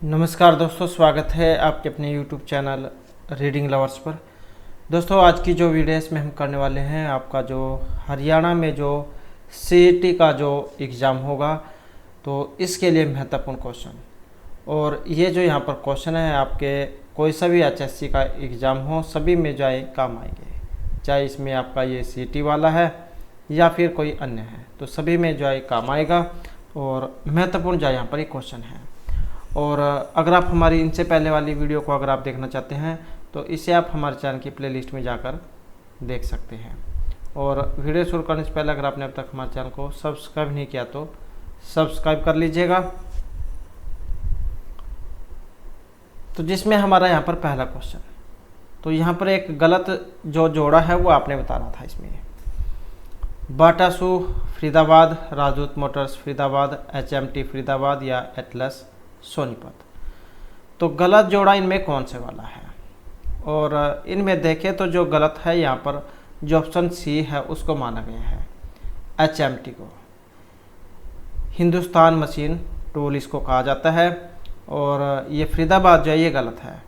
नमस्कार दोस्तों, स्वागत है आपके अपने YouTube चैनल रीडिंग लवर्स पर। दोस्तों, आज की जो वीडियो इसमें हम करने वाले हैं आपका जो हरियाणा में जो CET का जो एग्ज़ाम होगा तो इसके लिए महत्वपूर्ण क्वेश्चन। और ये जो यहाँ पर क्वेश्चन है आपके कोई सा भी HSC का एग्ज़ाम हो सभी में जो है काम आएंगे, चाहे इसमें आपका ये CET वाला है या फिर कोई अन्य है, तो सभी में जो है काम आएगा और महत्वपूर्ण जो यहाँ पर एक क्वेश्चन है। और अगर आप हमारी इनसे पहले वाली वीडियो को अगर आप देखना चाहते हैं तो इसे आप हमारे चैनल की प्लेलिस्ट में जाकर देख सकते हैं। और वीडियो शुरू करने से पहले अगर आपने अब तक हमारे चैनल को सब्सक्राइब नहीं किया तो सब्सक्राइब कर लीजिएगा। तो जिसमें हमारा यहाँ पर पहला क्वेश्चन, तो यहाँ पर एक गलत जो जोड़ा है वो आपने बताना था। इसमें बाटासू फरीदाबाद, राजदूत मोटर्स फरीदाबाद, HMT फरीदाबाद या एटलस सोनीपत। तो गलत जोड़ा इनमें कौन से वाला है? और इनमें देखें तो जो गलत है यहाँ पर जो ऑप्शन सी है उसको माना गया है, HMT को। हिंदुस्तान मशीन टूल इसको कहा जाता है। और ये फरीदाबाद जो है ये गलत है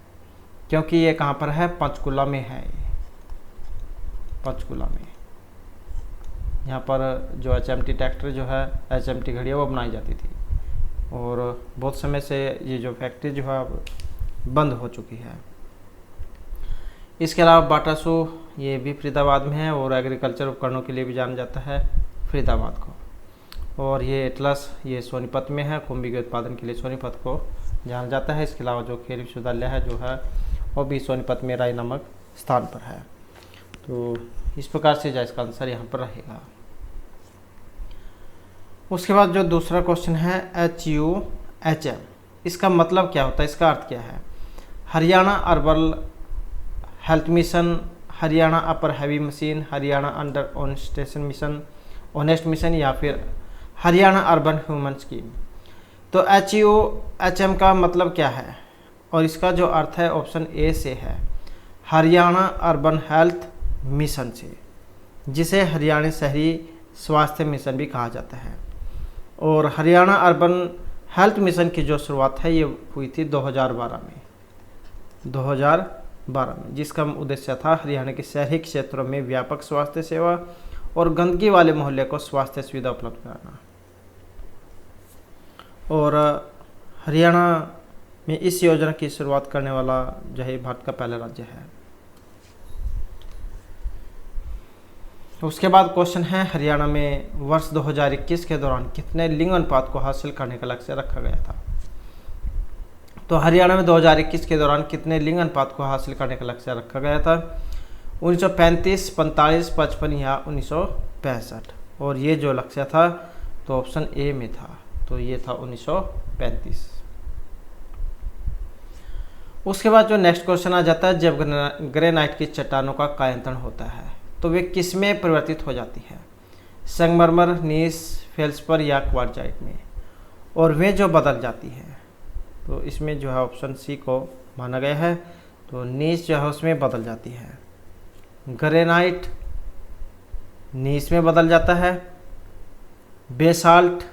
क्योंकि ये कहाँ पर है? पंचकुला में है। पंचकुला में यहाँ पर जो HMT ट्रैक्टर जो है, HMT घड़ी वो बनाई जाती थी और बहुत समय से ये जो फैक्ट्री जो है बंद हो चुकी है। इसके अलावा बाटासू ये भी फरीदाबाद में है और एग्रीकल्चर उपकरणों के लिए भी जाना जाता है फरीदाबाद को। और ये एटलस ये सोनीपत में है, कुंभी के उत्पादन के लिए सोनीपत को जाना जाता है। इसके अलावा जो खेल विश्वविद्यालय है जो है वो भी सोनीपत में राय नामक स्थान पर है। तो इस प्रकार से जो इसका आंसर यहाँ पर रहेगा। उसके बाद जो दूसरा क्वेश्चन है HUHM, इसका मतलब क्या होता है, इसका अर्थ क्या है? Haryana urban health mission, Haryana upper heavy machine, Haryana under honest mission या फिर हरियाणा अर्बन ह्यूमन स्कीम। तो HUHM का मतलब क्या है? और इसका जो अर्थ है ऑप्शन ए से है, हरियाणा अर्बन हेल्थ मिशन से, जिसे हरियाणा शहरी स्वास्थ्य मिशन भी कहा जाता है। और हरियाणा अर्बन हेल्थ मिशन की जो शुरुआत है ये हुई थी 2012 में, जिसका उद्देश्य था हरियाणा के शहरी क्षेत्रों में व्यापक स्वास्थ्य सेवा और गंदगी वाले मोहल्ले को स्वास्थ्य सुविधा उपलब्ध कराना। और हरियाणा में इस योजना की शुरुआत करने वाला जो है भारत का पहला राज्य है। उसके बाद क्वेश्चन है, हरियाणा में वर्ष 2021 के दौरान कितने लिंग अनुपात को हासिल करने का लक्ष्य रखा गया था? तो हरियाणा में 2021 के दौरान कितने लिंग अनुपात को हासिल करने का लक्ष्य रखा गया था? 1935, 45, 55 या 1965। और ये जो लक्ष्य था तो ऑप्शन ए में था, तो ये था 1935। उसके बाद जो नेक्स्ट क्वेश्चन आ जाता है, जब ग्रेनाइट की चट्टानों का कायांतरण होता है तो वे किस में परिवर्तित हो जाती है? संगमरमर, नीस, फेल्सपर या क्वार्टजाइट में। और वे जो बदल जाती है तो इसमें जो है ऑप्शन सी को माना गया है, तो नीस जो है उसमें बदल जाती है। ग्रेनाइट नीस में बदल जाता है। बेसाल्ट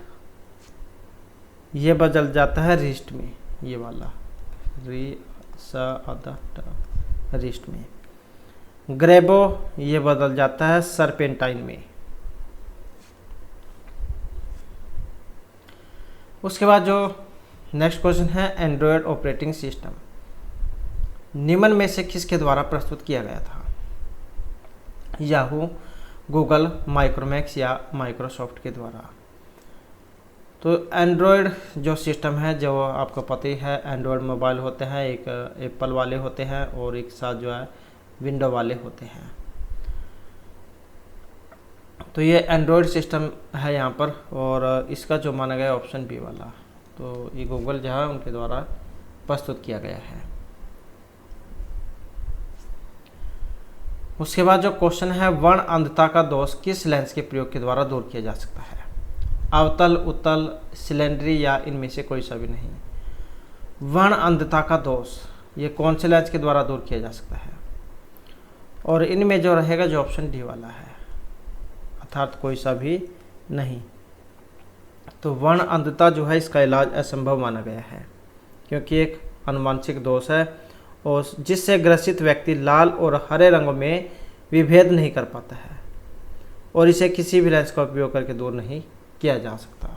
ये बदल जाता है रिस्ट में, ये वाला रिस्ट में। ग्रेबो ये बदल जाता है सरपेंटाइन में। उसके बाद जो नेक्स्ट क्वेश्चन है, एंड्रॉयड ऑपरेटिंग सिस्टम निम्न में से किसके द्वारा प्रस्तुत किया गया था? याहू, गूगल, माइक्रोमैक्स या माइक्रोसॉफ्ट के द्वारा। तो एंड्रॉयड जो सिस्टम है, जो आपको पता ही है, एंड्रॉयड मोबाइल होते हैं, एक एप्पल वाले होते हैं और एक साथ जो है विंडो वाले होते हैं। तो ये एंड्रॉयड सिस्टम है यहाँ पर और इसका जो माना गया ऑप्शन बी वाला, तो ये गूगल जो है उनके द्वारा प्रस्तुत किया गया है। उसके बाद जो क्वेश्चन है, वर्ण अंधता का दोष किस लेंस के प्रयोग के द्वारा दूर किया जा सकता है? अवतल, उत्तल, सिलेंडरी या इनमें से कोई सा भी नहीं। वर्ण अंधता का दोष ये कौन से लेंस के द्वारा दूर किया जा सकता है? और इनमें जो रहेगा जो ऑप्शन डी वाला है, अर्थात कोई सा भी नहीं। तो वर्ण अंधता जो है इसका इलाज असंभव माना गया है। क्योंकि एक अनुवांशिक दोष है और जिससे ग्रसित व्यक्ति लाल और हरे रंगों में विभेद नहीं कर पाता है और इसे किसी भी लेंस का उपयोग करके दूर नहीं किया जा सकता।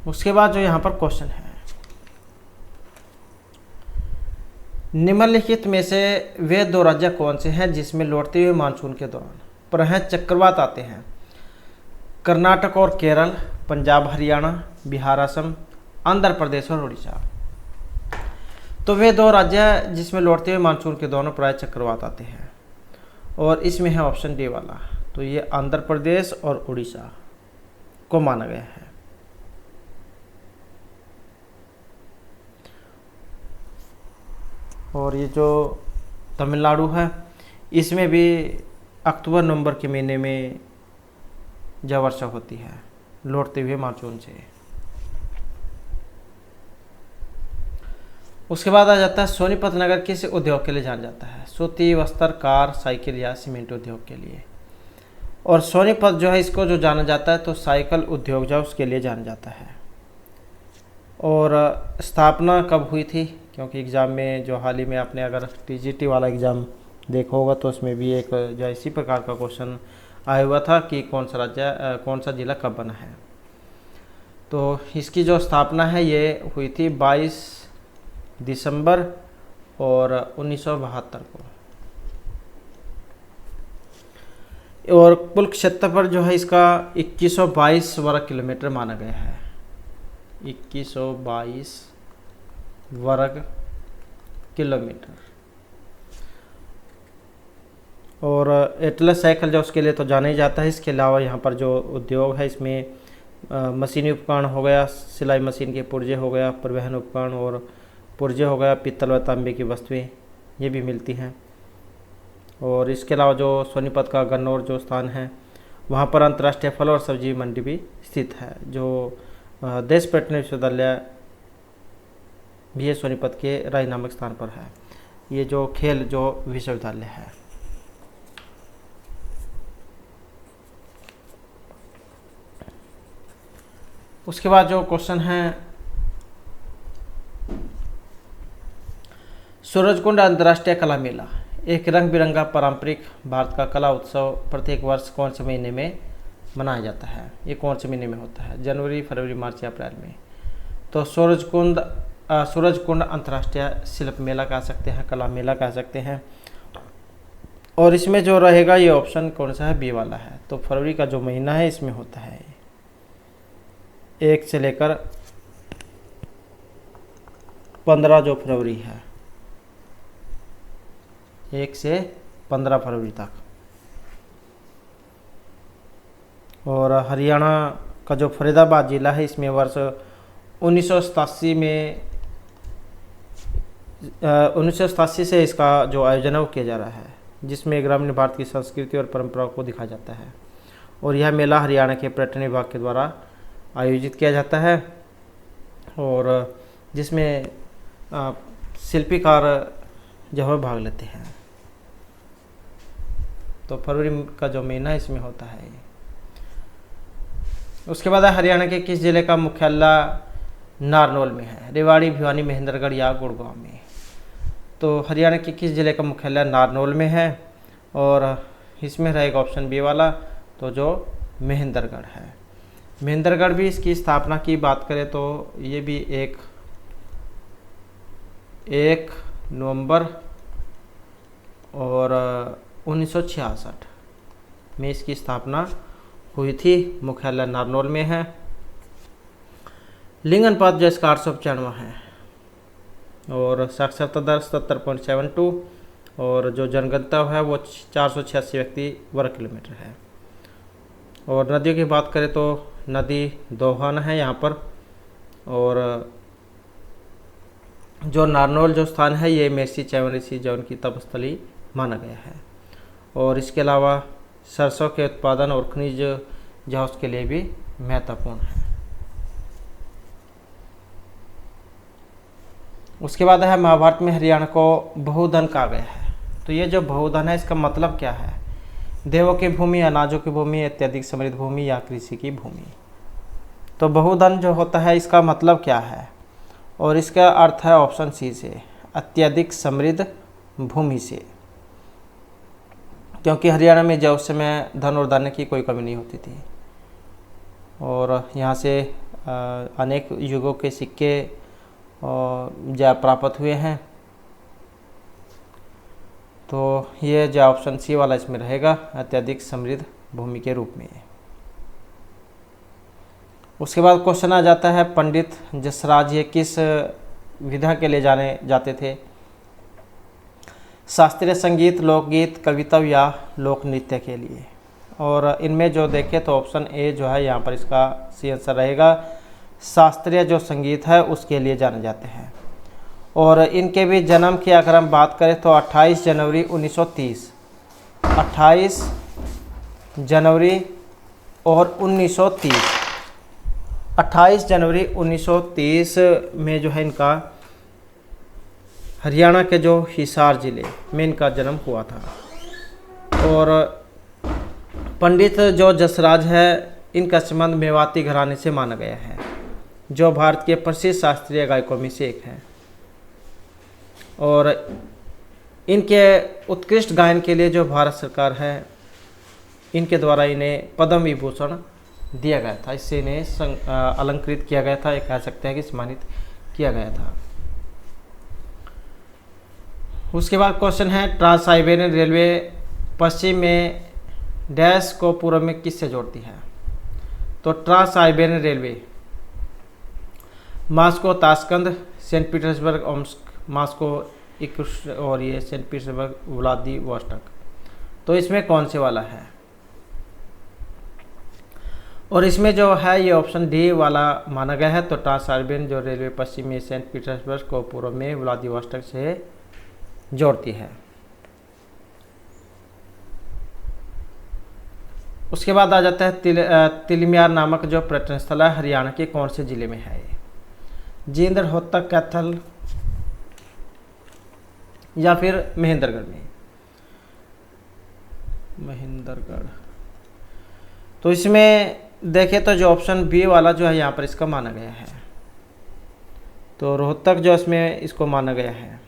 उसके बाद जो यहाँ पर क्वेश्चन है, निम्नलिखित में से वे 2 राज्य कौन से हैं जिसमें लौटते हुए मानसून के दौरान प्रहर चक्रवात आते हैं? कर्नाटक और केरल, पंजाब हरियाणा, बिहार असम, आंध्र प्रदेश और उड़ीसा। तो वे 2 राज्य जिसमें लौटते हुए मानसून के दौरान प्राय चक्रवात आते हैं और इसमें है ऑप्शन डी वाला। तो ये आंध्र प्रदेश और उड़ीसा को माना गया है। और ये जो तमिलनाडु है इसमें भी अक्टूबर नवंबर के महीने में जब वर्षा होती है लौटते हुए मानसून से। उसके बाद आ जाता है सोनीपत नगर किस उद्योग के लिए जाना जाता है? सूती, वस्त्र, कार, साइकिल या सीमेंट उद्योग के लिए। और सोनीपत जो है इसको जो जाना जाता है तो साइकिल उद्योग जो उसके लिए जाना जाता है। और स्थापना कब हुई थी? क्योंकि एग्ज़ाम में जो हाल ही में आपने अगर टीजीटी वाला एग्ज़ाम देखा होगा तो उसमें भी एक जो इसी प्रकार का क्वेश्चन आया हुआ था कि कौन सा राज्य कौन सा जिला कब बना है। तो इसकी जो स्थापना है ये हुई थी 22 दिसंबर और 1972 को। और कुल क्षेत्रफल जो है इसका 2122 वर्ग किलोमीटर माना गया है। 2122 वर्ग किलोमीटर। और एटलस साइकिल जो उसके लिए तो जाना ही जाता है। इसके अलावा यहाँ पर जो उद्योग है इसमें मशीनी उपकरण हो गया, सिलाई मशीन के पुर्जे हो गया, परिवहन उपकरण और पुर्जे हो गया, पीतल व तांबे की वस्तुएं ये भी मिलती हैं। और इसके अलावा जो सोनीपत का गन्नौर जो स्थान है वहाँ पर अंतर्राष्ट्रीय फल और सब्जी मंडी भी स्थित है। जो देश पर्यटन विश्वविद्यालय भी सोनीपत के राय नामक स्थान पर है। ये जो खेल जो विश्वविद्यालय है। उसके बाद जो क्वेश्चन है, सूरजकुंड अंतर्राष्ट्रीय कला मेला एक रंग बिरंगा पारंपरिक भारत का कला उत्सव प्रत्येक वर्ष कौन से महीने में मनाया जाता है? ये कौन से महीने में होता है? जनवरी, फरवरी, मार्च या अप्रैल में? तो सूरजकुंड अंतर्राष्ट्रीय शिल्प मेला कह सकते हैं, कला मेला कह सकते हैं। और इसमें जो रहेगा ये ऑप्शन कौन सा है? बी वाला है। तो फरवरी का जो महीना है इसमें होता है 1 से लेकर 15 जो फरवरी है, 1 से 15 फरवरी तक। और हरियाणा का जो फरीदाबाद जिला है इसमें वर्ष 1987 में 1987 से इसका जो आयोजन है वो किया जा रहा है, जिसमें ग्रामीण भारत की संस्कृति और परंपराओं को दिखाया जाता है। और यह मेला हरियाणा के पर्यटन विभाग के द्वारा आयोजित किया जाता है और जिसमें शिल्पीकार जो है भाग लेते हैं। तो फरवरी का जो महीना इसमें होता है। उसके बाद हरियाणा के किस जिले का मुख्यालय नारनौल में है? रेवाड़ी, भिवानी, महेंद्रगढ़ या गुड़गांव में? तो हरियाणा के किस जिले का मुख्यालय नारनौल में है? और इसमें रहेगा ऑप्शन बी वाला, तो जो महेंद्रगढ़ है। महेंद्रगढ़ भी इसकी स्थापना की बात करें तो ये भी 1 नवंबर और 1966 में इसकी स्थापना हुई थी। मुख्यालय नारनौल में है। लिंग अनुपात जो इसका 895 है और साक्षरता दर 77.72 और जो जनगणना है वो 486 व्यक्ति वर्ग किलोमीटर है। और नदियों की बात करें तो नदी दोहन है यहाँ पर। और जो नारनौल जो स्थान है ये मेसी च्यवन ऋषि जो उनकी तपस्थली माना गया है। और इसके अलावा सरसों के उत्पादन और खनिज जो उसके लिए भी महत्वपूर्ण है। उसके बाद है महाभारत में हरियाणा को बहुधन कहा गया है। तो ये जो बहुधन है इसका मतलब क्या है? देवों की भूमि, अनाजों की भूमि, अत्यधिक समृद्ध भूमि या कृषि की भूमि? तो बहुधन जो होता है इसका मतलब क्या है, और इसका अर्थ है ऑप्शन सी से, अत्यधिक समृद्ध भूमि से, क्योंकि हरियाणा में जो उस समय धन और धान्य की कोई कमी नहीं होती थी। और यहाँ से अनेक युगों के सिक्के जो प्राप्त हुए हैं। तो ये जो ऑप्शन सी वाला इसमें रहेगा, अत्यधिक समृद्ध भूमि के रूप में। उसके बाद क्वेश्चन आ जाता है, पंडित जसराज ये किस विधा के लिए जाने जाते थे? शास्त्रीय संगीत, लोकगीत, कविता या लोक नृत्य के लिए। और इनमें जो देखें तो ऑप्शन ए जो है यहाँ पर इसका सी आंसर रहेगा, शास्त्रीय जो संगीत है उसके लिए जाने जाते हैं। और इनके भी जन्म की अगर हम बात करें तो 28 जनवरी 1930, 28 जनवरी और 1930, 28 जनवरी 1930 में जो है इनका हरियाणा के जो हिसार ज़िले में इनका जन्म हुआ था। और पंडित जो जसराज है इनका संबंध मेवाती घराने से माना गया है, जो भारत के प्रसिद्ध शास्त्रीय गायकों में से एक हैं। और इनके उत्कृष्ट गायन के लिए जो भारत सरकार है इनके द्वारा इन्हें पद्म विभूषण दिया गया था, इससे इन्हें अलंकृत किया गया था, ये कह सकते हैं कि सम्मानित किया गया था। उसके बाद क्वेश्चन है, ट्रांस साइबेरियन रेलवे पश्चिम में डैश को पूर्व में किससे जोड़ती है? तो trans Siberian railway Moscow, Tashkent, Saint Petersburg, Omsk, Moscow, Irkutsk और ये सेंट पीटर्सबर्ग, व्लादिवोस्टोक। तो इसमें कौन से वाला है? और इसमें जो है ये ऑप्शन डी वाला माना गया है। तो ट्रांस साइबेरियन जो रेलवे पश्चिम में सेंट पीटर्सबर्ग को पूर्व में व्लादिवोस्टोक से जोड़ती है। उसके बाद आ जाता है तिलमियार नामक जो पर्यटन स्थल है हरियाणा के कौन से जिले में है? जींद, रोहतक, कैथल या फिर महेंद्रगढ़ में? महेंद्रगढ़। तो इसमें देखें तो जो ऑप्शन बी वाला जो है यहाँ पर इसका माना गया है। तो रोहतक जो इसमें इसको माना गया है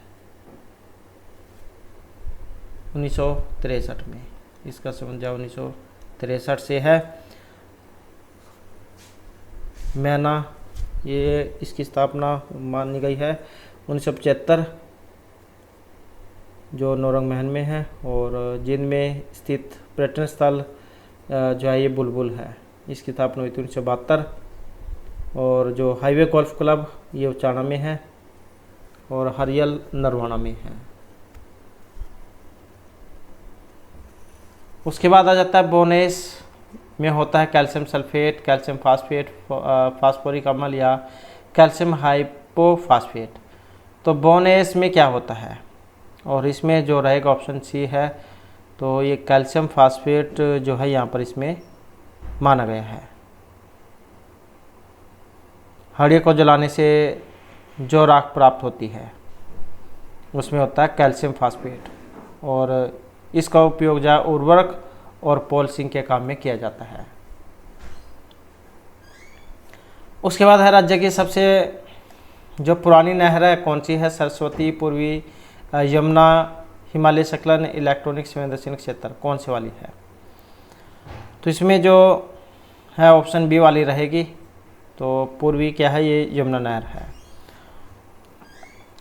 1963 में, इसका संबंध 1963 से है। मैना ये इसकी स्थापना मानी गई है 1975 जो नौरंग महल में है। और जींद में स्थित पर्यटन स्थल जो है ये बुलबुल है, इसकी स्थापना हुई थी 1972। और जो हाईवे गोल्फ क्लब ये उचाना में है और हरियल नरवाना में है। उसके बाद आ जाता है बोनेस में होता है calcium sulphate, calcium phosphate, phosphoric अम्ल या कैल्शियम हाइपोफास्फेट। तो बोनेस में क्या होता है? और इसमें जो रहेगा ऑप्शन सी है। तो ये कैल्शियम फास्फेट जो है यहाँ पर इसमें माना गया है। हड्डियों को जलाने से जो राख प्राप्त होती है उसमें होता है कैल्शियम फास्फेट, और इसका उपयोग जो है उर्वरक और पॉलिशिंग के काम में किया जाता है। उसके बाद है राज्य की सबसे जो पुरानी नहर है कौन सी है? सरस्वती, पूर्वी यमुना, हिमालय संकलन, इलेक्ट्रॉनिक संवेदनशील क्षेत्र, कौन सी वाली है? तो इसमें जो है ऑप्शन बी वाली रहेगी। तो पूर्वी क्या है? ये यमुना नहर है।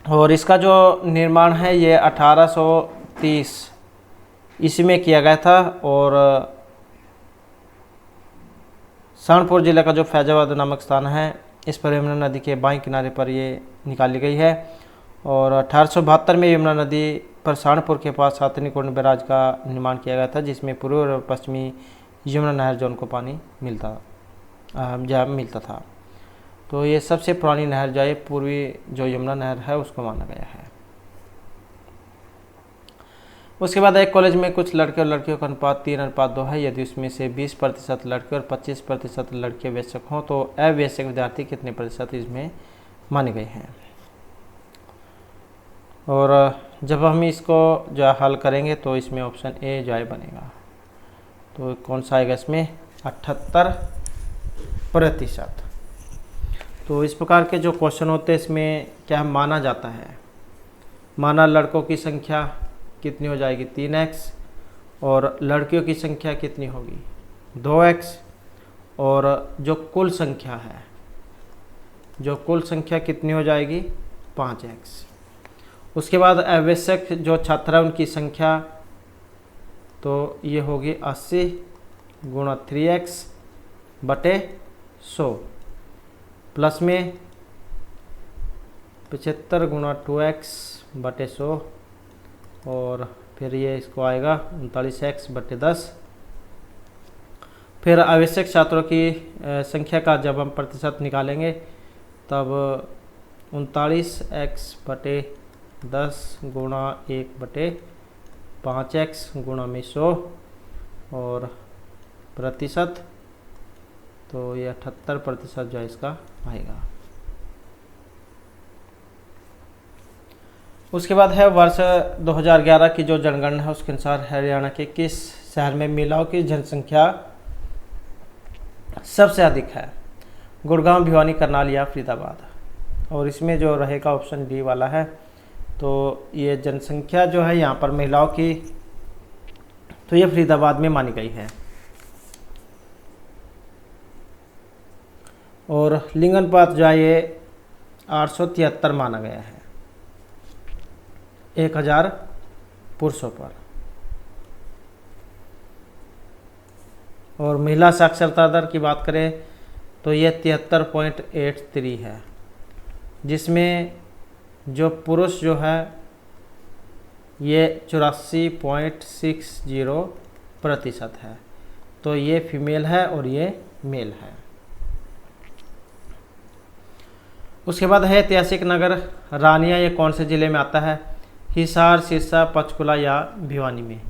और इसका जो निर्माण है ये 1830 ईस्वी में किया गया था। और सहारनपुर जिले का जो फैजाबाद नामक स्थान है इस पर यमुना नदी के बाएं किनारे पर ये निकाली गई है। और 1872 में यमुना नदी पर सहारनपुर के पास सातनीकुंड बैराज का निर्माण किया गया था, जिसमें पूर्वी और पश्चिमी यमुना नहर जोन को पानी मिलता था। तो ये सबसे पुरानी नहर जो है पूर्वी जो यमुना नहर है उसको माना गया है। उसके बाद एक कॉलेज में कुछ लड़के और लड़कियों का अनुपात 3:2 है। यदि उसमें से 20% लड़के और 25% लड़के आवश्यक हों तो अवश्यक विद्यार्थी कितने प्रतिशत इसमें माने गए हैं? और जब हम इसको जो है हल करेंगे तो इसमें ऑप्शन ए जो है बनेगा। तो कौन सा आएगा इसमें? 78%। तो इस प्रकार के जो क्वेश्चन होते हैं इसमें क्या माना जाता है, माना लड़कों की संख्या कितनी हो जाएगी 3x और लड़कियों की संख्या कितनी होगी 2x, और जो कुल संख्या है, जो कुल संख्या कितनी हो जाएगी 5x। उसके बाद आवश्यक जो छात्र है उनकी संख्या, तो ये होगी 80 गुणा 3x बटे 100 प्लस में 75 गुणा 2x बटे 100 और फिर ये इसको आएगा 39x बटे 10। फिर आवश्यक छात्रों की संख्या का जब हम प्रतिशत निकालेंगे तब 39x बटे 10 गुणा 1 बटे 5x गुणा में 100 और प्रतिशत, तो ये 78% जो है इसका आएगा। उसके बाद है वर्ष 2011 की जो जनगणना है उसके अनुसार हरियाणा के किस शहर में महिलाओं की जनसंख्या सबसे अधिक है, गुड़गांव, भिवानी, करनाल या फरीदाबाद। और इसमें जो रहेगा ऑप्शन डी वाला है, तो ये जनसंख्या जो है यहाँ पर महिलाओं की, तो ये फरीदाबाद में मानी गई है। और लिंग अनुपात जो है ये 873 माना गया है 1000 पुरुषों पर। और महिला साक्षरता दर की बात करें तो ये 73.83 है, जिसमें जो पुरुष जो है ये 84.60% है, तो ये फीमेल है और ये मेल है। उसके बाद है ऐतिहासिक नगर रानिया, ये कौन से ज़िले में आता है, हिसार, सिरसा, पंचकुला या भिवानी में।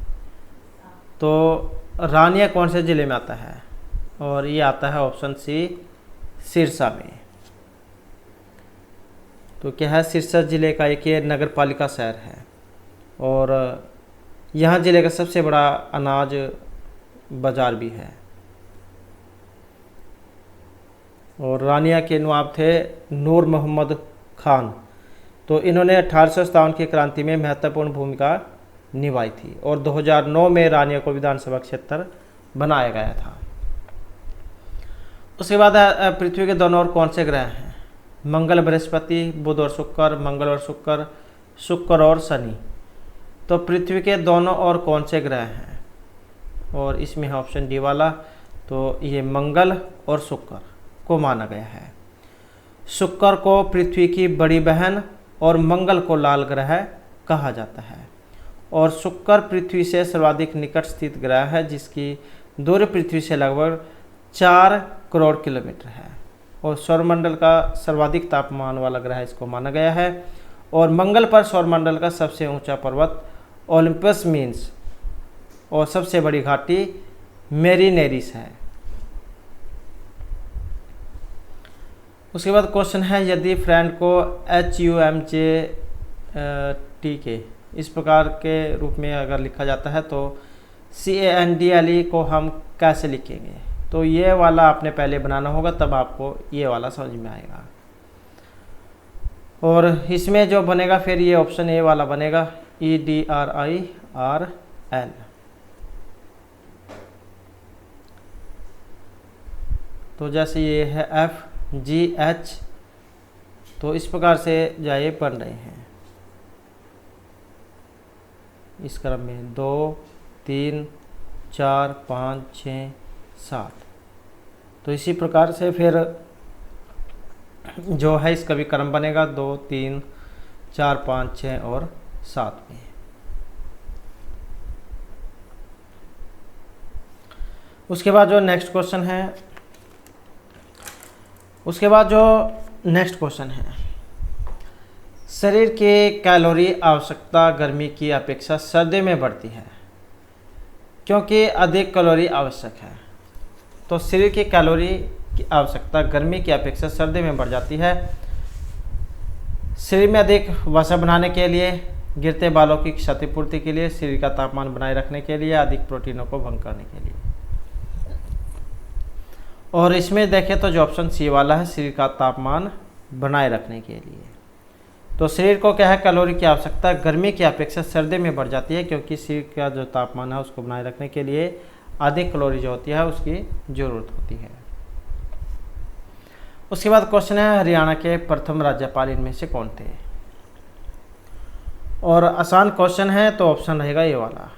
तो रानिया कौन से ज़िले में आता है, और ये आता है ऑप्शन सी सिरसा में। तो क्या है, सिरसा ज़िले का एक ये नगर पालिका शहर है और यहाँ ज़िले का सबसे बड़ा अनाज बाज़ार भी है। और रानिया के नवाब थे नूर मोहम्मद खान, तो इन्होंने 1857 की क्रांति में महत्वपूर्ण भूमिका निभाई थी और 2009 में रानिया को विधानसभा क्षेत्र बनाया गया था। उसके बाद पृथ्वी के दोनों ओर कौन से ग्रह हैं, मंगल, बृहस्पति, बुध और शुक्र, मंगल और शुक्र, शुक्र और शनि। तो पृथ्वी के दोनों ओर कौन से ग्रह हैं, और इसमें है ऑप्शन डी वाला, तो ये मंगल और शुक्र को माना गया है। शुक्र को पृथ्वी की बड़ी बहन और मंगल को लाल ग्रह कहा जाता है। और शुक्र पृथ्वी से सर्वाधिक निकट स्थित ग्रह है, जिसकी दूरी पृथ्वी से लगभग 4 करोड़ किलोमीटर है। और सौरमंडल का सर्वाधिक तापमान वाला ग्रह इसको माना गया है। और मंगल पर सौरमंडल का सबसे ऊंचा पर्वत ओलंपस मीन्स और सबसे बड़ी घाटी मेरीनेरिस है। उसके बाद क्वेश्चन है, यदि फ्रेंड को HUMJT इस प्रकार के रूप में अगर लिखा जाता है तो CANDLE को हम कैसे लिखेंगे, तो ये वाला आपने पहले बनाना होगा, तब आपको ये वाला समझ में आएगा। और इसमें जो बनेगा फिर ये ऑप्शन ए वाला बनेगा, EDRIRL। तो जैसे ये है FGH, तो इस प्रकार से जाए बन रहे हैं इस क्रम में 2 3 4 5 6 7। तो इसी प्रकार से फिर जो है इसका भी क्रम बनेगा 2 3 4 5 6 और 7 में। उसके बाद जो नेक्स्ट क्वेश्चन है, शरीर की कैलोरी आवश्यकता गर्मी की अपेक्षा सर्दी में बढ़ती है क्योंकि अधिक कैलोरी आवश्यक है। तो शरीर की कैलोरी की आवश्यकता गर्मी की अपेक्षा सर्दी में बढ़ जाती है। शरीर में अधिक वसा बनाने के लिए, गिरते बालों की क्षतिपूर्ति के लिए, शरीर का तापमान बनाए रखने के लिए, अधिक प्रोटीनों को भंग करने के लिए। और इसमें देखें तो जो ऑप्शन सी वाला है, शरीर का तापमान बनाए रखने के लिए। तो शरीर को क्या है, कैलोरी की आवश्यकता गर्मी की अपेक्षा सर्दी में बढ़ जाती है, क्योंकि शरीर का जो तापमान है उसको बनाए रखने के लिए अधिक कैलोरी जो होती है उसकी ज़रूरत होती है। उसके बाद क्वेश्चन है, हरियाणा के प्रथम राज्यपाल इनमें से कौन थे? और आसान क्वेश्चन है तो ऑप्शन रहेगा ये वाला।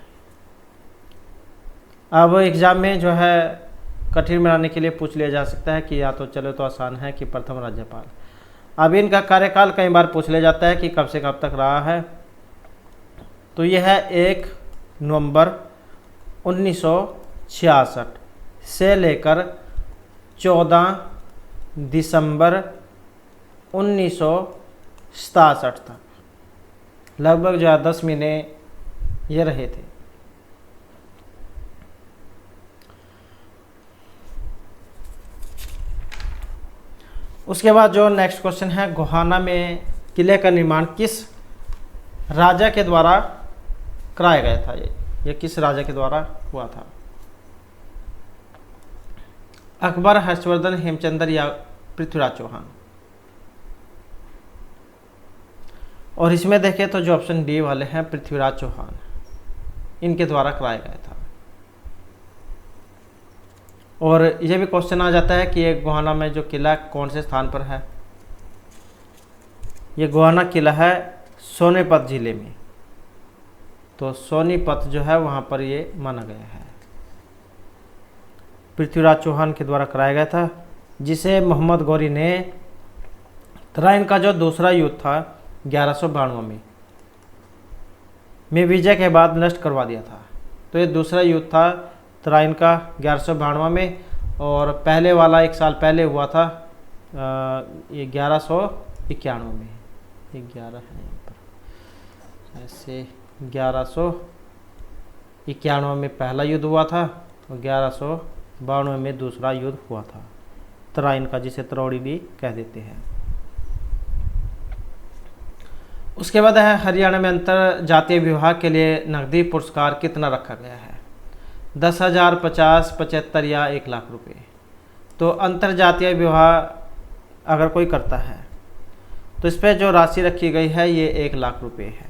अब एग्जाम में जो है कठिन बनाने के लिए पूछ लिया जा सकता है कि या तो चलो तो आसान है कि प्रथम राज्यपाल। अब इनका कार्यकाल कई बार पूछ लिया जाता है कि कब से कब तक रहा है। तो यह है 1 नवंबर 1966 से लेकर 14 दिसंबर 1967 तक, लगभग जो है 10 महीने ये रहे थे। उसके बाद जो नेक्स्ट क्वेश्चन है, गोहाना में किले का निर्माण किस राजा के द्वारा कराया गया था? ये किस राजा के द्वारा हुआ था? अकबर, हर्षवर्धन, हेमचंद्र या पृथ्वीराज चौहान? और इसमें देखें तो जो ऑप्शन डी वाले हैं, पृथ्वीराज चौहान, इनके द्वारा कराया गया था। और यह भी क्वेश्चन आ जाता है कि ये गोहाना में जो किला कौन से स्थान पर है? ये गोहाना किला है सोनीपत जिले में। तो सोनीपत जो है वहाँ पर ये माना गया है, पृथ्वीराज चौहान के द्वारा कराया गया था, जिसे मोहम्मद गौरी ने तराइन का जो दूसरा युद्ध था 1192 में विजय के बाद नष्ट करवा दिया था। तो ये दूसरा युद्ध था तराइन का 1192 में, और पहले वाला 1 साल पहले हुआ था ये 1191 में। ये 11 है यहाँ पर, ऐसे 1191 में पहला युद्ध हुआ था और 1192 में दूसरा युद्ध हुआ था तराइन का, जिसे तरौड़ी भी कह देते हैं। उसके बाद है, हरियाणा में अंतर जातीय विवाह के लिए नकदी पुरस्कार कितना रखा गया है? 10,000, 50, 75 या 1 लाख रुपए? तो अंतर जातीय विवाह अगर कोई करता है तो इस पर जो राशि रखी गई है ये 1 लाख रुपए है।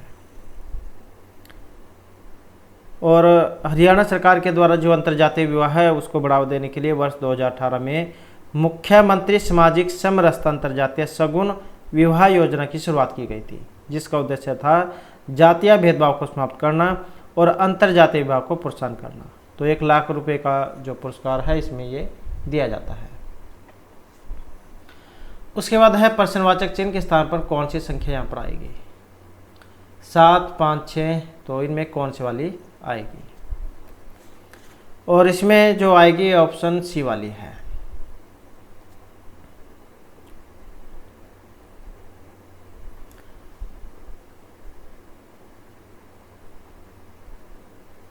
और हरियाणा सरकार के द्वारा जो अंतर्जातीय विवाह है उसको बढ़ावा देने के लिए वर्ष 2018 में मुख्यमंत्री सामाजिक समरसता अंतर्जातीय सगुन विवाह योजना की शुरुआत की गई थी, जिसका उद्देश्य था जातीय भेदभाव को समाप्त करना और अंतर्जातीय विवाह को प्रोत्साहन करना। तो 1 लाख रुपए का जो पुरस्कार है इसमें ये दिया जाता है। उसके बाद है, प्रश्नवाचक चिन्ह के स्थान पर कौन सी संख्या यहाँ पर आएगी? 7, 5, 6। तो इनमें कौन सी वाली आएगी? और इसमें जो आएगी ऑप्शन सी वाली है।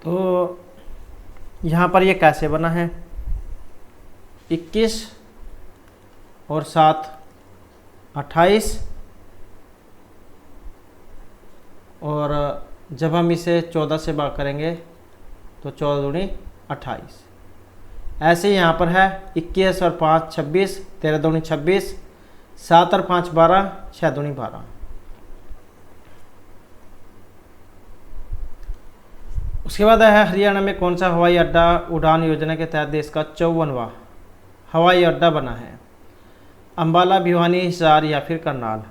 तो यहाँ पर ये कैसे बना है? 21 और 7 28, और जब हम इसे 14 से भाग करेंगे तो 14 दूनी 28। ऐसे ही यहाँ पर है 21 और 5 26, 13 दूनी 26, 7 और 5 12, 6 दूनी 12। उसके बाद है, हरियाणा में कौन सा हवाई अड्डा उड़ान योजना के तहत देश का 54वां हवाई अड्डा बना है? अंबाला, भिवानी, हिसार या फिर करनाल?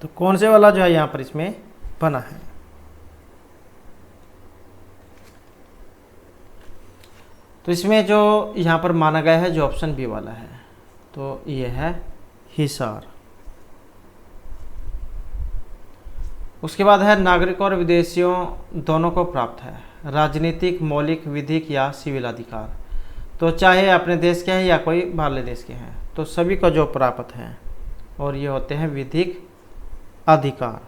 तो कौन से वाला जो है यहाँ पर इसमें बना है? तो इसमें जो यहाँ पर माना गया है जो ऑप्शन बी वाला है, तो ये है हिसार। उसके बाद है, नागरिक और विदेशियों दोनों को प्राप्त है राजनीतिक, मौलिक, विधिक या सिविल अधिकार? तो चाहे अपने देश के हैं या कोई बाहरले देश के हैं, तो सभी को जो प्राप्त हैं, और ये होते हैं विधिक अधिकार।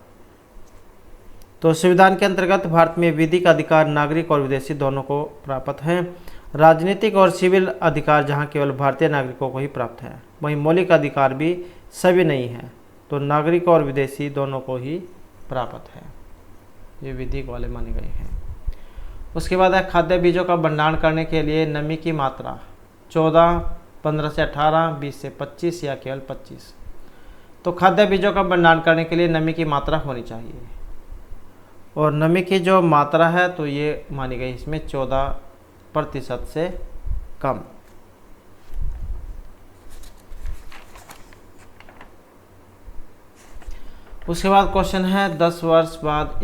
तो संविधान के अंतर्गत भारत में विधिक अधिकार नागरिक और विदेशी दोनों को प्राप्त हैं। राजनीतिक और सिविल अधिकार जहां केवल भारतीय नागरिकों को ही प्राप्त है, वहीं मौलिक अधिकार भी सभी नहीं है, तो नागरिक और विदेशी दोनों को ही प्राप्त है। ये विधिक वाले माने गए हैं। उसके बाद है खाद्य बीजों का भंडारण करने के लिए नमी की मात्रा 14, 15 से 18, 20 से 25 या केवल 25। तो खाद्य बीजों का भंडारण करने के लिए नमी की मात्रा होनी चाहिए, और नमी की जो मात्रा है तो ये मानी गई इसमें 14% से कम। उसके बाद क्वेश्चन है 10 वर्ष बाद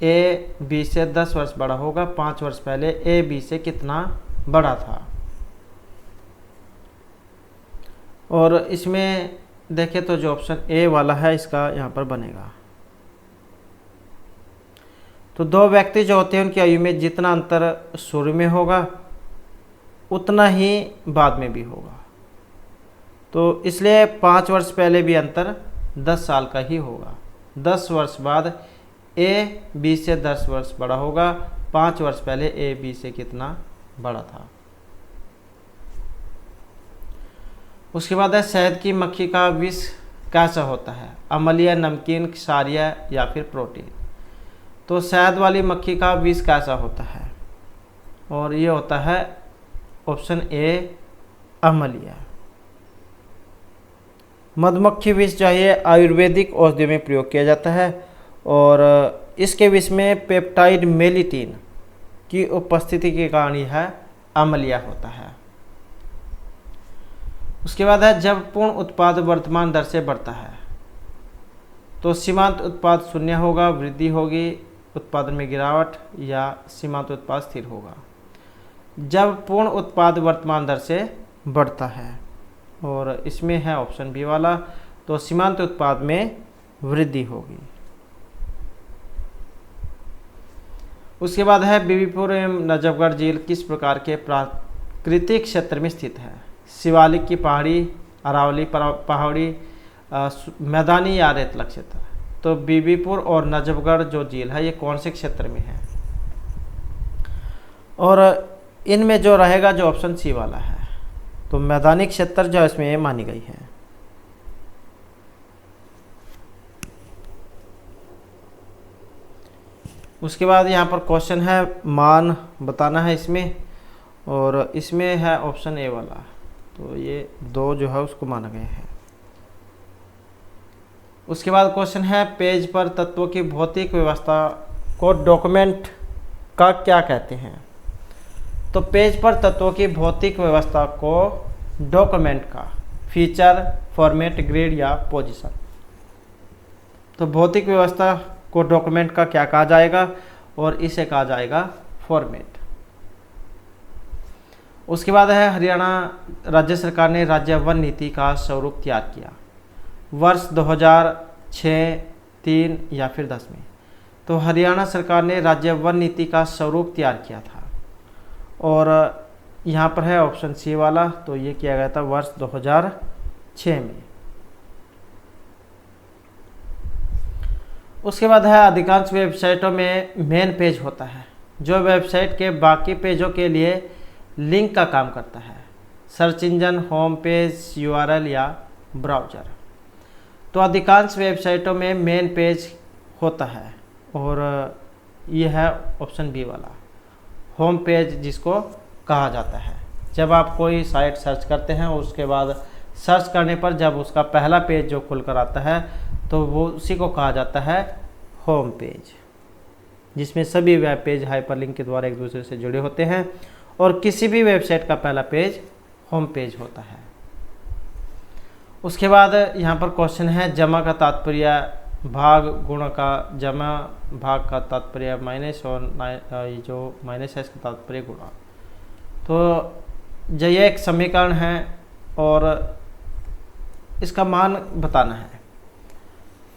ए बी से 10 वर्ष बड़ा होगा। 5 वर्ष पहले ए बी से कितना बड़ा था। और इसमें देखें तो जो ऑप्शन ए वाला है इसका यहाँ पर बनेगा। तो दो व्यक्ति जो होते हैं उनकी आयु में जितना अंतर शुरू में होगा उतना ही बाद में भी होगा। तो इसलिए 5 वर्ष पहले भी अंतर 10 साल का ही होगा। 10 वर्ष बाद ए बी से 10 वर्ष बड़ा होगा। 5 वर्ष पहले ए बी से कितना बड़ा था। उसके बाद है शहद की मक्खी का विष कैसा होता है, अम्लीय, नमकीन, क्षारीय या फिर प्रोटीन। तो शहद वाली मक्खी का विष कैसा होता है, और ये होता है ऑप्शन ए अम्लीय। मधुमक्खी विष जो है आयुर्वेदिक औषधि में प्रयोग किया जाता है, और इसके विष में पेप्टाइड मेलिटिन की उपस्थिति के कारण यह अम्लीय होता है। उसके बाद है जब पूर्ण उत्पाद वर्तमान दर से बढ़ता है तो सीमांत उत्पाद शून्य होगा, वृद्धि होगी, उत्पादन में गिरावट, या सीमांत उत्पाद स्थिर होगा। जब पूर्ण उत्पाद वर्तमान दर से बढ़ता है, और इसमें है ऑप्शन बी वाला, तो सीमांत उत्पाद में वृद्धि होगी। उसके बाद है बीबीपुर एवं नजफगढ़ झील किस प्रकार के प्राकृतिक क्षेत्र में स्थित है, शिवालिक की पहाड़ी, अरावली पहाड़ी, मैदानी या रेतला क्षेत्र। तो बीबीपुर और नजफगढ़ जो झील है ये कौन से क्षेत्र में है, और इनमें जो रहेगा जो ऑप्शन सी वाला है, तो मैदानी क्षेत्र जो इसमें मानी गई है। उसके बाद यहाँ पर क्वेश्चन है मान बताना है इसमें, और इसमें है ऑप्शन ए वाला, तो ये 2 जो है उसको माना गया है। उसके बाद क्वेश्चन है पेज पर तत्वों की भौतिक व्यवस्था को डॉक्यूमेंट का क्या कहते हैं। तो पेज पर तत्वों की भौतिक व्यवस्था को डॉक्यूमेंट का फीचर, फॉर्मेट, ग्रिड या पोजीशन। तो भौतिक व्यवस्था को डॉक्यूमेंट का क्या कहा जाएगा, और इसे कहा जाएगा फॉर्मेट। उसके बाद है हरियाणा राज्य सरकार ने राज्य वन नीति का स्वरूप तैयार किया, वर्ष 2006, 3 या फिर 10 में। तो हरियाणा सरकार ने राज्य वन नीति का स्वरूप तैयार किया था, और यहाँ पर है ऑप्शन सी वाला, तो ये किया गया था वर्ष 2006 में। उसके बाद है अधिकांश वेबसाइटों में मेन पेज होता है जो वेबसाइट के बाकी पेजों के लिए लिंक का काम करता है, search engine, home page, URL या ब्राउज़र। तो अधिकांश वेबसाइटों में मेन पेज होता है, और यह है ऑप्शन बी वाला, होम पेज जिसको कहा जाता है। जब आप कोई साइट सर्च करते हैं उसके बाद सर्च करने पर जब उसका पहला पेज जो खुल कर आता है तो वो उसी को कहा जाता है होम पेज, जिसमें सभी वेब पेज हाइपरलिंक के द्वारा एक दूसरे से जुड़े होते हैं, और किसी भी वेबसाइट का पहला पेज होम पेज होता है। उसके बाद यहाँ पर क्वेश्चन है जमा का तात्पर्य भाग, गुणा का जमा, भाग का तात्पर्य माइनस, और जो माइनस है इसका तात्पर्य गुणा। तो जो ये एक समीकरण है और इसका मान बताना है।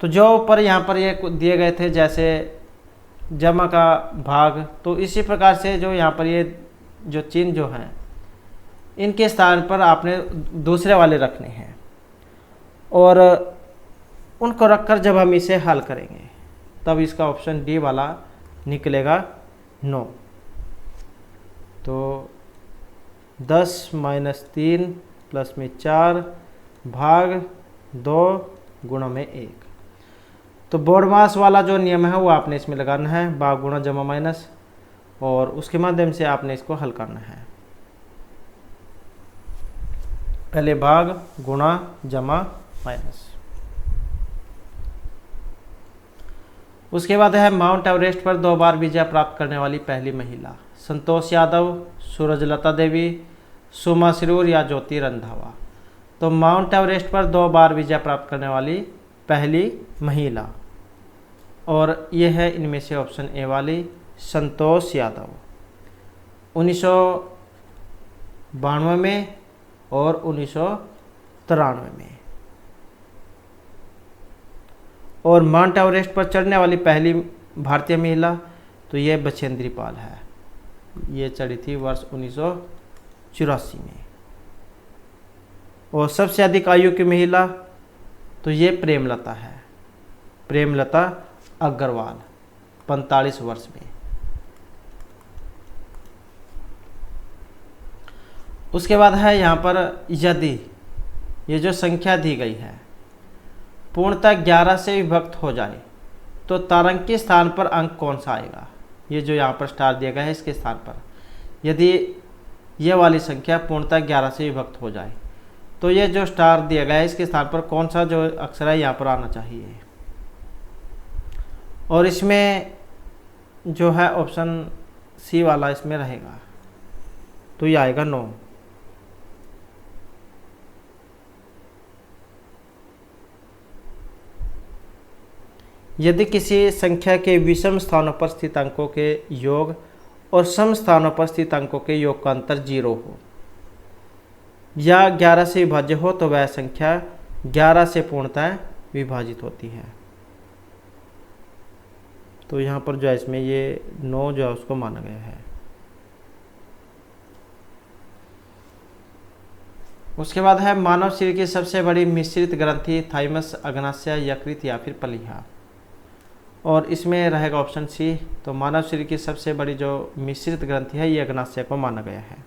तो जो ऊपर यहाँ पर ये दिए गए थे जैसे जमा का भाग, तो इसी प्रकार से जो यहाँ पर ये जो चिन्ह जो हैं इनके स्थान पर आपने दूसरे वाले रखने हैं, और उनको रखकर जब हम इसे हल करेंगे तब इसका ऑप्शन डी वाला निकलेगा 9। तो 10 - 3 प्लस में 4 भाग 2 गुणा में 1। तो बोर्ड मास वाला जो नियम है वो आपने इसमें लगाना है, भाग गुणा जमा माइनस। और उसके माध्यम से आपने इसको हल करना है। पहले भाग, गुणा, जमा, माइनस। उसके बाद है माउंट एवरेस्ट पर 2 बार विजय प्राप्त करने वाली पहली महिला। संतोष यादव, सूरजलता देवी, सुमा सिरूर या ज्योति रंधावा। तो माउंट एवरेस्ट पर 2 बार विजय प्राप्त करने वाली पहली महिला, और यह है इनमें से ऑप्शन ए वाली संतोष यादव। 1992 में और 1993 में। और माउंट एवरेस्ट पर चढ़ने वाली पहली भारतीय महिला, तो ये बछेंद्री पाल है। ये चढ़ी थी वर्ष 1984 में। और सबसे अधिक आयु की महिला, तो ये प्रेमलता है, प्रेमलता अग्रवाल, 45 वर्ष में। उसके बाद है यहाँ पर यदि ये जो संख्या दी गई है पूर्णतः 11 से विभक्त हो जाए तो तारंकी स्थान पर अंक कौन सा आएगा। ये जो यहाँ पर स्टार दिया गया है इसके स्थान पर यदि ये वाली संख्या पूर्णतः 11 से विभक्त हो जाए तो ये जो स्टार दिया गया है इसके स्थान पर कौन सा जो अक्षर है यहाँ पर आना चाहिए। और इसमें जो है ऑप्शन सी वाला इसमें रहेगा, तो ये आएगा 9। यदि किसी संख्या के विषम स्थानों पर स्थित अंकों के योग और सम स्थानों पर स्थित अंकों के योग का अंतर 0 हो या 11 से विभाज्य हो तो वह संख्या 11 से पूर्णतः विभाजित होती है। तो यहाँ पर जो है इसमें ये 9 जो है उसको माना गया है। उसके बाद है मानव शरीर की सबसे बड़ी मिश्रित ग्रंथि थाइमस, अग्नाशय, यकृत या फिर प्लीहा। और इसमें रहेगा ऑप्शन सी। तो मानव शरीर की सबसे बड़ी जो मिश्रित ग्रंथि है ये अग्नाशय को माना गया है।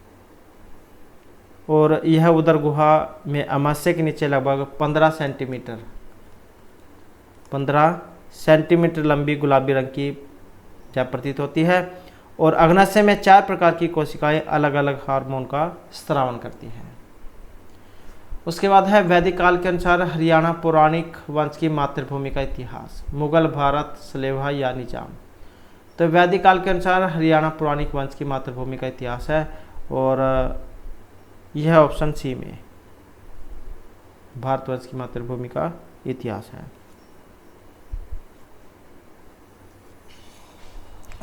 और यह उदर गुहा में अमाशय के नीचे लगभग 15 सेंटीमीटर लंबी गुलाबी रंग की प्रतीत होती है। और अग्नाशय में 4 प्रकार की कोशिकाएं अलग अलग हार्मोन का स्रावन करती हैं। उसके बाद है वैदिक काल के अनुसार हरियाणा पौराणिक वंश की मातृभूमि का इतिहास। मुगल, भारत, सलेवा या निजाम। तो वैदिक काल के अनुसार हरियाणा पौराणिक वंश की मातृभूमि का इतिहास है और यह ऑप्शन सी में भारतवर्ष की मातृभूमि का इतिहास है।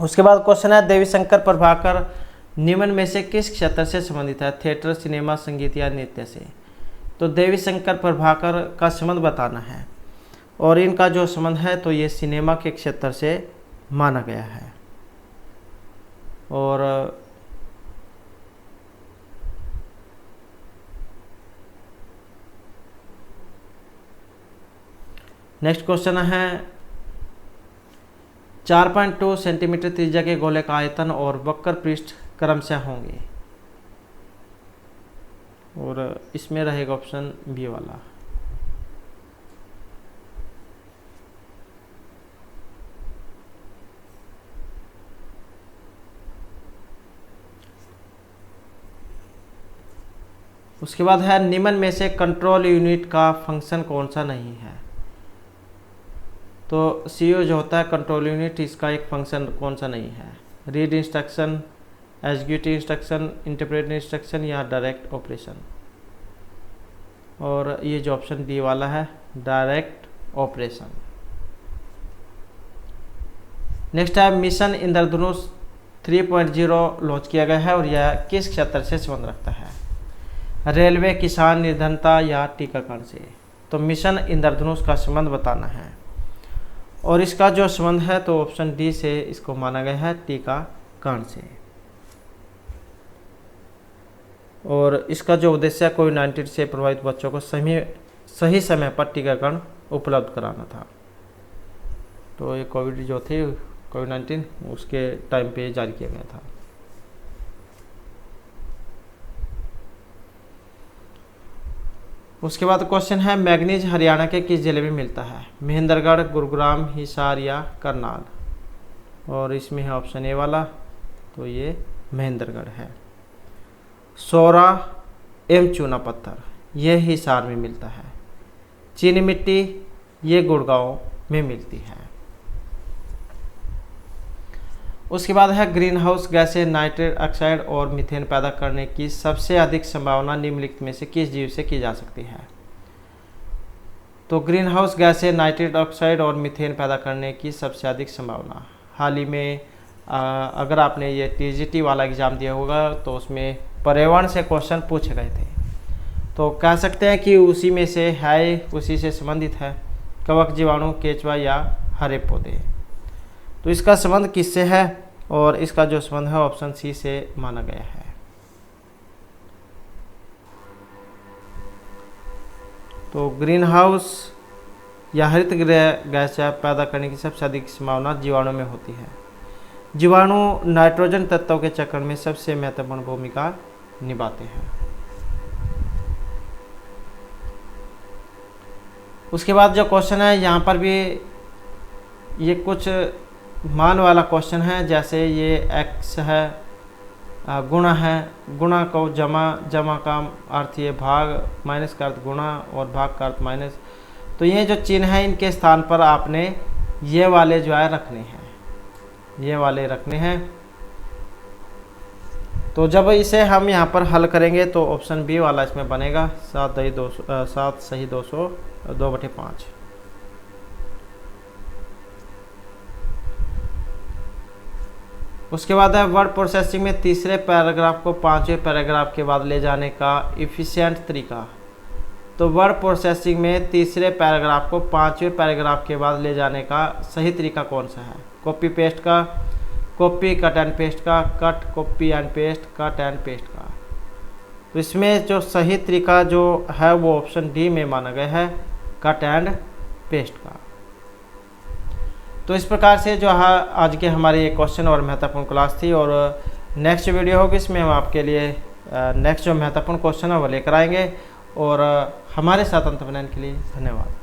उसके बाद क्वेश्चन है देवी शंकर प्रभाकर निम्न में से किस क्षेत्र से संबंधित है। थिएटर, सिनेमा, संगीत या नृत्य से। तो देवी शंकर प्रभाकर का संबंध बताना है और इनका जो संबंध है तो ये सिनेमा के क्षेत्र से माना गया है। और नेक्स्ट क्वेश्चन है 4.2 सेंटीमीटर त्रिज्या के गोले का आयतन और वक्र पृष्ठ क्रमशः होंगे। और इसमें रहेगा ऑप्शन बी वाला। उसके बाद है निम्न में से कंट्रोल यूनिट का फंक्शन कौन सा नहीं है। तो सीओ जो होता है कंट्रोल यूनिट, इसका एक फंक्शन कौन सा नहीं है। Read instruction, execute instruction, interpret instruction या डायरेक्ट ऑपरेशन। और ये जो ऑप्शन डी वाला है डायरेक्ट ऑपरेशन। नेक्स्ट है मिशन इंद्रधनुष 3.0 लॉन्च किया गया है और यह किस क्षेत्र से संबंध रखता है। रेलवे, किसान, निर्धनता या टीकाकरण से। तो मिशन इंद्रधनुष का संबंध बताना है और इसका जो संबंध है तो ऑप्शन डी से इसको माना गया है टीकाकरण से। और इसका जो उद्देश्य है कोविड-19 से प्रभावित बच्चों को सही समय पर टीकाकरण उपलब्ध कराना था। तो ये कोविड जो थे कोविड-19 उसके टाइम पे जारी किया गया था। उसके बाद क्वेश्चन है मैग्नीज हरियाणा के किस जिले में मिलता है। महेंद्रगढ़, गुरुग्राम, हिसार या करनाल। और इसमें है ऑप्शन ए वाला तो ये महेंद्रगढ़ है। सोरा एवं चूना पत्थर ये हिसार में मिलता है। चीनी मिट्टी ये गुड़गांव में मिलती है। उसके बाद है ग्रीन हाउस गैसें नाइट्रस ऑक्साइड और मीथेन पैदा करने की सबसे अधिक संभावना निम्नलिखित में से किस जीव से की जा सकती है। तो ग्रीन हाउस गैसें नाइट्रस ऑक्साइड और मीथेन पैदा करने की सबसे अधिक संभावना, हाल ही में अगर आपने ये टीजीटी वाला एग्ज़ाम दिया होगा तो उसमें पर्यावरण से क्वेश्चन पूछे गए थे, तो कह सकते हैं कि उसी में से है, उसी से संबंधित है। कवक, जीवाणु, केचुआ या हरे पौधे। तो इसका संबंध किससे है, और इसका जो संबंध है ऑप्शन सी से माना गया है। तो ग्रीन हाउस या हरित गृह गैस पैदा करने की सबसे अधिक संभावना जीवाणु में होती है। जीवाणु नाइट्रोजन तत्वों के चक्र में सबसे महत्वपूर्ण भूमिका निभाते हैं। उसके बाद जो क्वेश्चन है यहाँ पर भी ये कुछ मान वाला क्वेश्चन है, जैसे ये x है, गुणा है, गुणा को जमा का अर्थ ये भाग, माइनस का अर्थ गुणा और भाग का अर्थ माइनस। तो ये जो चिन्ह है इनके स्थान पर आपने ये वाले जो है रखने हैं, ये वाले रखने हैं। तो जब इसे हम यहाँ पर हल करेंगे तो ऑप्शन बी वाला इसमें बनेगा 7 सही 200 2/5। उसके बाद है वर्ड प्रोसेसिंग में तीसरे पैराग्राफ को पांचवें पैराग्राफ के बाद ले जाने का इफ़िशिएंट तरीका। तो वर्ड प्रोसेसिंग में तीसरे पैराग्राफ को पांचवें पैराग्राफ के बाद ले जाने का सही तरीका कौन सा है। कॉपी पेस्ट का, कॉपी कट एंड पेस्ट का, cut copy and paste, cut and paste का। तो इसमें जो सही तरीका जो है वो ऑप्शन डी में माना गया है, कट एंड पेस्ट का। तो इस प्रकार से जो है आज के हमारे ये क्वेश्चन और महत्वपूर्ण क्लास थी, और नेक्स्ट वीडियो होगी इसमें हम आपके लिए नेक्स्ट जो महत्वपूर्ण क्वेश्चन है वो लेकर आएंगे। और हमारे साथ अंत बनाने के लिए धन्यवाद।